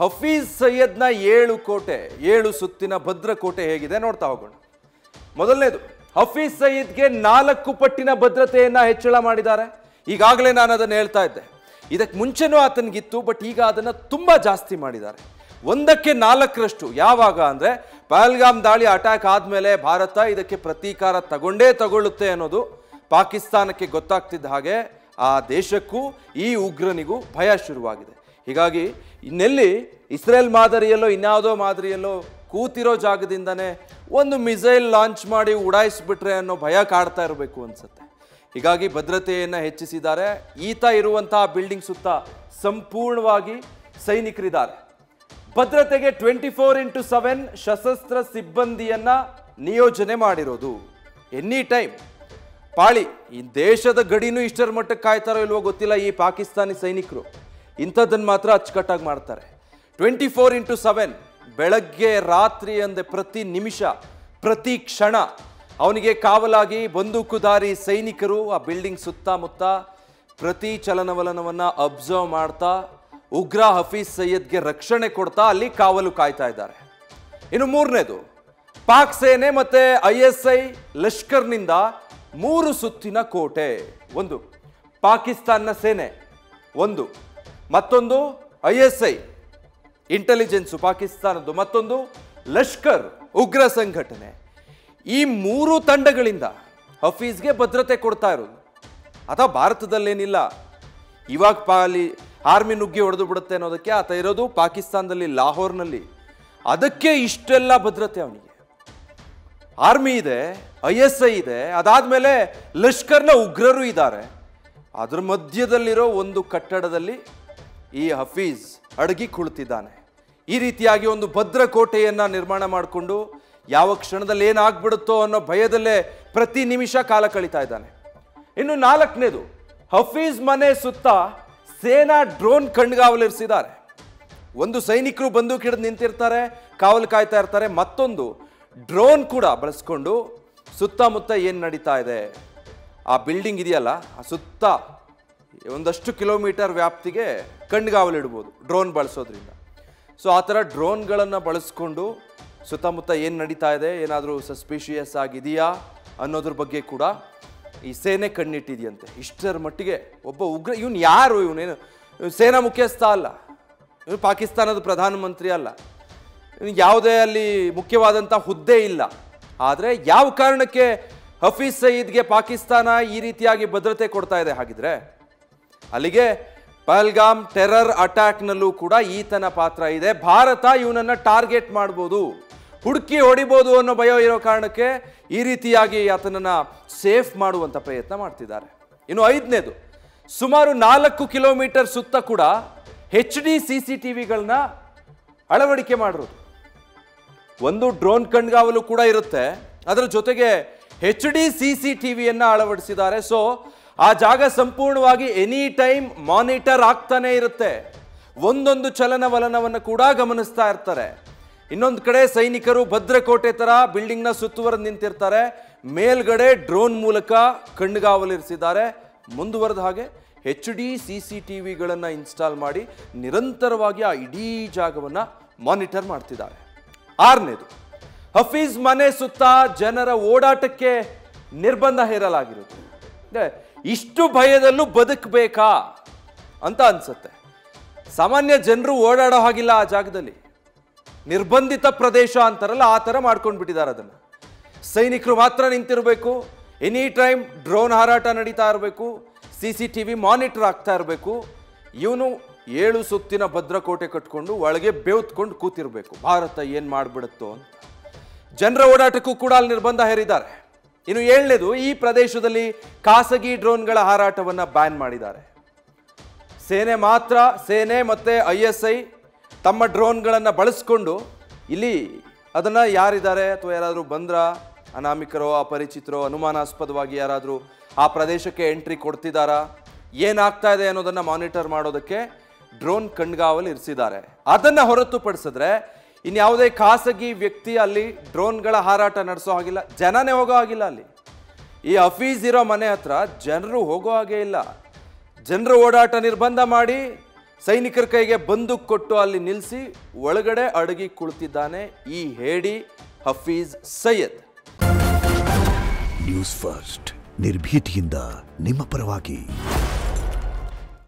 ಹಫೀಜ್ ಸೈಯದ್ನ 7 ಕೋಟೆ 7 ಸುತ್ತಿನ ಭದ್ರಕೋಟೆ ಹೇಗಿದೆ ನೋಡ್ತಾ ಹೋಗೋಣ. ಮೊದಲನೇದು, ಹಫೀಜ್ ಸೈಯದ್ಗೆ 4 ಪಟ್ಟಿನ ಭದ್ರತೆಯನ್ನ ಹೆಚ್ಚಳ ಮಾಡಿದ್ದಾರೆ. ಈಗಾಗಲೇ ನಾನು ಅದನ್ನು ಹೇಳ್ತಾ ಇದ್ದೆ, ಇದಕ್ಕೆ ಮುಂಚೆನೂ ಆತನಿಗಿತ್ತು, ಬಟ್ ಈಗ ಅದನ್ನು ತುಂಬಾ ಜಾಸ್ತಿ ಮಾಡಿದ್ದಾರೆ. 1ಕ್ಕೆ 4ರಷ್ಟು. ಯಾವಾಗ ಅಂದರೆ ಪಹಲ್ಗಾಮ್ ದಾಳಿ ಅಟ್ಯಾಕ್ ಆದಮೇಲೆ ಭಾರತ ಇದಕ್ಕೆ ಪ್ರತೀಕಾರ ತಗೊಳ್ಳುತ್ತೆ ಅನ್ನೋದು ಪಾಕಿಸ್ತಾನಕ್ಕೆ ಗೊತ್ತಾಗ್ತಿದ್ದ ಹಾಗೆ ಆ ದೇಶಕ್ಕೂ ಈ ಉಗ್ರನಿಗೂ ಭಯ ಶುರುವಾಗಿದೆ. ಹೀಗಾಗಿ ಇನ್ನೆಲ್ಲಿ ಇಸ್ರೇಲ್ ಮಾದರಿಯಲ್ಲೋ ಇನ್ಯಾವುದೋ ಮಾದರಿಯಲ್ಲೋ ಕೂತಿರೋ ಜಾಗದಿಂದನೇ ಒಂದು ಮಿಸೈಲ್ ಲಾಂಚ್ ಮಾಡಿ ಉಡಾಯಿಸ್ಬಿಟ್ರೆ ಅನ್ನೋ ಭಯ ಕಾಡ್ತಾ ಇರಬೇಕು ಅನ್ಸುತ್ತೆ. ಹೀಗಾಗಿ ಭದ್ರತೆಯನ್ನು ಹೆಚ್ಚಿಸಿದ್ದಾರೆ. ಈತ ಇರುವಂತಹ ಬಿಲ್ಡಿಂಗ್ ಸುತ್ತ ಸಂಪೂರ್ಣವಾಗಿ ಸೈನಿಕರಿದ್ದಾರೆ. ಭದ್ರತೆಗೆ 24x7 ಸಶಸ್ತ್ರ ಸಿಬ್ಬಂದಿಯನ್ನ ನಿಯೋಜನೆ ಮಾಡಿರೋದು. ಎನಿ ಟೈಮ್ ಪಾಳಿ. ಈ ದೇಶದ ಗಡಿನೂ ಇಷ್ಟರ ಮಟ್ಟಕ್ಕೆ ಕಾಯ್ತಾರೋ ಇಲ್ವೋ ಗೊತ್ತಿಲ್ಲ ಈ ಪಾಕಿಸ್ತಾನಿ ಸೈನಿಕರು. ಇಂಥದ್ದನ್ನು ಮಾತ್ರ ಅಚ್ಚುಕಟ್ಟಾಗಿ ಮಾಡ್ತಾರೆ. 24x7 ಬೆಳಗ್ಗೆ ರಾತ್ರಿ ಅಂದೆ ಪ್ರತಿ ನಿಮಿಷ ಪ್ರತಿ ಕ್ಷಣ ಅವನಿಗೆ ಕಾವಲಾಗಿ ಬಂದೂಕುಧಾರಿ ಸೈನಿಕರು ಆ ಬಿಲ್ಡಿಂಗ್ ಸುತ್ತಮುತ್ತ ಪ್ರತಿ ಚಲನವಲನವನ್ನು ಅಬ್ಸರ್ವ್ ಮಾಡ್ತಾ ಉಗ್ರ ಹಫೀಜ್ ಸೈಯದ್ಗೆ ರಕ್ಷಣೆ ಕೊಡ್ತಾ ಅಲ್ಲಿ ಕಾವಲು ಕಾಯ್ತಾ ಇದ್ದಾರೆ. ಇನ್ನು ಮೂರನೇದು, ಪಾಕ್ ಸೇನೆ ಮತ್ತೆ ISI ಲಷ್ಕರ್ನಿಂದ 3 ಸುತ್ತಿನ ಕೋಟೆ. ಒಂದು ಪಾಕಿಸ್ತಾನ ಸೇನೆ, ಒಂದು ಮತ್ತೊಂದು ISI ಇಂಟೆಲಿಜೆನ್ಸು ಪಾಕಿಸ್ತಾನದ್ದು, ಮತ್ತೊಂದು ಲಷ್ಕರ್ ಉಗ್ರ ಸಂಘಟನೆ. ಈ 3 ತಂಡಗಳಿಂದ ಹಫೀಜ್ಗೆ ಭದ್ರತೆ ಕೊಡ್ತಾ ಇರೋದು. ಅಥವಾ ಭಾರತದಲ್ಲೇನಿಲ್ಲ, ಇವಾಗ ಆರ್ಮಿ ನುಗ್ಗಿ ಹೊಡೆದು ಬಿಡುತ್ತೆ ಅನ್ನೋದಕ್ಕೆ ಆತ ಇರೋದು ಪಾಕಿಸ್ತಾನದಲ್ಲಿ ಲಾಹೋರ್ನಲ್ಲಿ. ಅದಕ್ಕೆ ಇಷ್ಟೆಲ್ಲ ಭದ್ರತೆ ಅವನಿಗೆ. ಆರ್ಮಿ ಇದೆ, ISI ಇದೆ, ಅದಾದ್ಮೇಲೆ ಲಷ್ಕರ್ನ ಉಗ್ರರು ಇದ್ದಾರೆ. ಅದ್ರ ಮಧ್ಯದಲ್ಲಿರೋ ಒಂದು ಕಟ್ಟಡದಲ್ಲಿ ಈ ಹಫೀಜ್ ಅಡಗಿ ಕುಳಿತಿದ್ದಾನೆ. ಈ ರೀತಿಯಾಗಿ ಒಂದು ಭದ್ರಕೋಟೆಯನ್ನ ನಿರ್ಮಾಣ ಮಾಡಿಕೊಂಡು ಯಾವ ಕ್ಷಣದಲ್ಲಿ ಏನಾಗ್ಬಿಡುತ್ತೋ ಅನ್ನೋ ಭಯದಲ್ಲೇ ಪ್ರತಿ ನಿಮಿಷ ಕಾಲ ಕಳೀತಾ ಇದ್ದಾನೆ. ಇನ್ನು 4ನೇದು, ಹಫೀಜ್ ಮನೆ ಸುತ್ತ ಸೇನಾ ಡ್ರೋನ್ ಕಣ್ಗಾವಲಿರಿಸಿದ್ದಾರೆ. ಒಂದು ಸೈನಿಕರು ಬಂದೂಕು ಹಿಡಿದು ನಿಂತಿರ್ತಾರೆ, ಕಾವಲು ಕಾಯ್ತಾ ಇರ್ತಾರೆ. ಮತ್ತೊಂದು ಡ್ರೋನ್ ಕೂಡ ಬಳಸ್ಕೊಂಡು ಸುತ್ತಮುತ್ತ ಏನು ನಡೀತಾ ಇದೆ ಆ ಬಿಲ್ಡಿಂಗ್ ಇದೆಯಲ್ಲ ಆ ಸುತ್ತ ಒಂದಷ್ಟು ಕಿಲೋಮೀಟರ್ ವ್ಯಾಪ್ತಿಗೆ ಕಣ್ಗಾವಲಿಡ್ಬೋದು ಡ್ರೋನ್ ಬಳಸೋದ್ರಿಂದ. ಸೊ ಆ ಥರ ಡ್ರೋನ್ಗಳನ್ನು ಬಳಸ್ಕೊಂಡು ಸುತ್ತಮುತ್ತ ಏನು ನಡೀತಾ ಇದೆ, ಏನಾದರೂ ಸಸ್ಪಿಷಿಯಸ್ ಆಗಿದೆಯಾ ಅನ್ನೋದ್ರ ಬಗ್ಗೆ ಕೂಡ ಈ ಸೇನೆ ಕಣ್ಣಿಟ್ಟಿದೆಯಂತೆ. ಇಷ್ಟರ ಮಟ್ಟಿಗೆ ಒಬ್ಬ ಉಗ್ರ. ಇವನು ಯಾರು? ಇವನೇನು ಸೇನಾ ಮುಖ್ಯಸ್ಥ ಅಲ್ಲ, ಇವನು ಪಾಕಿಸ್ತಾನದ ಪ್ರಧಾನಮಂತ್ರಿ ಅಲ್ಲ, ಇವನಿಗೆ ಯಾವುದೇ ಅಲ್ಲಿ ಮುಖ್ಯವಾದಂಥ ಹುದ್ದೆ ಇಲ್ಲ. ಆದರೆ ಯಾವ ಕಾರಣಕ್ಕೆ ಹಫೀಜ್ ಸಯೀದ್ಗೆ ಪಾಕಿಸ್ತಾನ ಈ ರೀತಿಯಾಗಿ ಭದ್ರತೆ ಕೊಡ್ತಾ ಇದೆ ಹಾಗಿದ್ರೆ? ಅಲ್ಲಿಗೆ ಪಹಲ್ಗಾಮ್ ಟೆರರ್ ಅಟ್ಯಾಕ್ನಲ್ಲೂ ಕೂಡ ಈತನ ಪಾತ್ರ ಇದೆ. ಭಾರತ ಇವನನ್ನು ಟಾರ್ಗೆಟ್ ಮಾಡ್ಬೋದು, ಹುಡುಕಿ ಹೊಡಿಬೋದು ಅನ್ನೋ ಭಯ ಇರೋ ಕಾರಣಕ್ಕೆ ಈ ರೀತಿಯಾಗಿ ಆತನನ್ನು ಸೇಫ್ ಮಾಡುವಂಥ ಪ್ರಯತ್ನ ಮಾಡ್ತಿದ್ದಾರೆ. ಇನ್ನು 5ನೇದು, ಸುಮಾರು 4 ಕಿಲೋಮೀಟರ್ ಸುತ್ತ ಕೂಡ HD CCTVಗಳನ್ನ ಅಳವಡಿಕೆ ಮಾಡಿರೋದು. ಒಂದು ಡ್ರೋನ್ ಕಣ್ಗಾವಲು ಕೂಡ ಇರುತ್ತೆ, ಅದರ ಜೊತೆಗೆ HD CCTVಯನ್ನು ಅಳವಡಿಸಿದ್ದಾರೆ. ಸೊ ಆ ಜಾಗ ಸಂಪೂರ್ಣವಾಗಿ ಎನಿ ಟೈಮ್ ಮಾನಿಟರ್ ಆಗ್ತಾನೆ ಇರುತ್ತೆ. ಒಂದೊಂದು ಚಲನವಲನವನ್ನು ಕೂಡ ಗಮನಿಸ್ತಾ ಇರ್ತಾರೆ. ಇನ್ನೊಂದು ಕಡೆ ಸೈನಿಕರು ಭದ್ರಕೋಟೆ ತರ ಬಿಲ್ಡಿಂಗ್ನ ಸುತ್ತುವರೆದು ನಿಂತಿರ್ತಾರೆ. ಮೇಲ್ಗಡೆ ಡ್ರೋನ್ ಮೂಲಕ ಕಣ್ಗಾವಲಿರಿಸಿದ್ದಾರೆ. ಮುಂದುವರೆದ ಹಾಗೆ HD CCTVಗಳನ್ನು ಇನ್ಸ್ಟಾಲ್ ಮಾಡಿ ನಿರಂತರವಾಗಿ ಆ ಇಡೀ ಜಾಗವನ್ನು ಮಾನಿಟರ್ ಮಾಡ್ತಿದ್ದಾರೆ. 6ನೇದು, ಹಫೀಜ್ ಮನೆ ಸುತ್ತ ಜನರ ಓಡಾಟಕ್ಕೆ ನಿರ್ಬಂಧ ಹೇರಲಾಗಿರುತ್ತೆ. ಇಷ್ಟು ಭಯದಲ್ಲೂ ಬದುಕಬೇಕಾ ಅಂತ ಅನ್ಸುತ್ತೆ. ಸಾಮಾನ್ಯ ಜನರು ಓಡಾಡೋ ಹಾಗಿಲ್ಲ ಆ ಜಾಗದಲ್ಲಿ. ನಿರ್ಬಂಧಿತ ಪ್ರದೇಶ ಅಂತಾರಲ್ಲ ಆ ಥರ ಮಾಡ್ಕೊಂಡು ಬಿಟ್ಟಿದ್ದಾರೆ ಅದನ್ನು. ಸೈನಿಕರು ಮಾತ್ರ ನಿಂತಿರಬೇಕು, ಎನಿ ಟೈಮ್ ಡ್ರೋನ್ ಹಾರಾಟ ನಡೀತಾ ಇರಬೇಕು, CCTV ಮಾನಿಟರ್ ಆಗ್ತಾ ಇರಬೇಕು. ಇವನು 7 ಸುತ್ತಿನ ಭದ್ರಕೋಟೆ ಕಟ್ಕೊಂಡು ಒಳಗೆ ಬೇವ್ತ್ಕೊಂಡು ಕೂತಿರ್ಬೇಕು, ಭಾರತ ಏನು ಮಾಡಿಬಿಡುತ್ತೋ ಅಂತ. ಜನರ ಓಡಾಟಕ್ಕೂ ಕೂಡ ಅಲ್ಲಿ ನಿರ್ಬಂಧ ಹೇರಿದ್ದಾರೆ. ಇನ್ನು 7ನೇದು, ಈ ಪ್ರದೇಶದಲ್ಲಿ ಖಾಸಗಿ ಡ್ರೋನ್ಗಳ ಹಾರಾಟವನ್ನು ಬ್ಯಾನ್ ಮಾಡಿದ್ದಾರೆ. ಸೇನೆ ಮತ್ತು ISI ತಮ್ಮ ಡ್ರೋನ್ಗಳನ್ನು ಬಳಸ್ಕೊಂಡು ಇಲ್ಲಿ ಅದನ್ನು ಯಾರಿದ್ದಾರೆ ಅಥವಾ ಯಾರಾದರೂ ಬಂದ್ರ ಅನಾಮಿಕರೋ ಅಪರಿಚಿತರೋ ಅನುಮಾನಾಸ್ಪದವಾಗಿ ಯಾರಾದರೂ ಆ ಪ್ರದೇಶಕ್ಕೆ ಎಂಟ್ರಿ ಕೊಡ್ತಿದ್ದಾರಾ, ಏನಾಗ್ತಾ ಇದೆ ಅನ್ನೋದನ್ನು ಮಾನಿಟರ್ ಮಾಡೋದಕ್ಕೆ ಡ್ರೋನ್ ಕಣ್ಗಾವಲು ಇರಿಸಿದ್ದಾರೆ. ಅದನ್ನು ಹೊರತುಪಡಿಸಿದ್ರೆ ಇನ್ಯಾವುದೇ ಖಾಸಗಿ ವ್ಯಕ್ತಿ ಅಲ್ಲಿ ಡ್ರೋನ್ಗಳ ಹಾರಾಟ ನಡೆಸೋ ಹಾಗಿಲ್ಲ, ಜನನೇ ಹೋಗೋ ಹಾಗಿಲ್ಲ. ಅಲ್ಲಿ ಈ ಹಫೀಜ್ ಇರೋ ಮನೆ ಹತ್ರ ಜನರು ಹೋಗೋ ಹಾಗೆ ಇಲ್ಲ. ಜನರ ಓಡಾಟ ನಿರ್ಬಂಧ ಮಾಡಿ ಸೈನಿಕರ ಕೈಗೆ ಬಂದೂಕ್ ಕೊಟ್ಟು ಅಲ್ಲಿ ನಿಲ್ಲಿಸಿ ಒಳಗಡೆ ಅಡಗಿ ಕುಳಿತಿದ್ದಾನೆ ಈ ಹೇಡಿ ಹಫೀಜ್ ಸೈಯದ್. ನ್ಯೂಸ್ ಫಸ್ಟ್ ನಿರ್ಭೀತಿಯಿಂದ ನಿಮ್ಮ ಪರವಾಗಿ.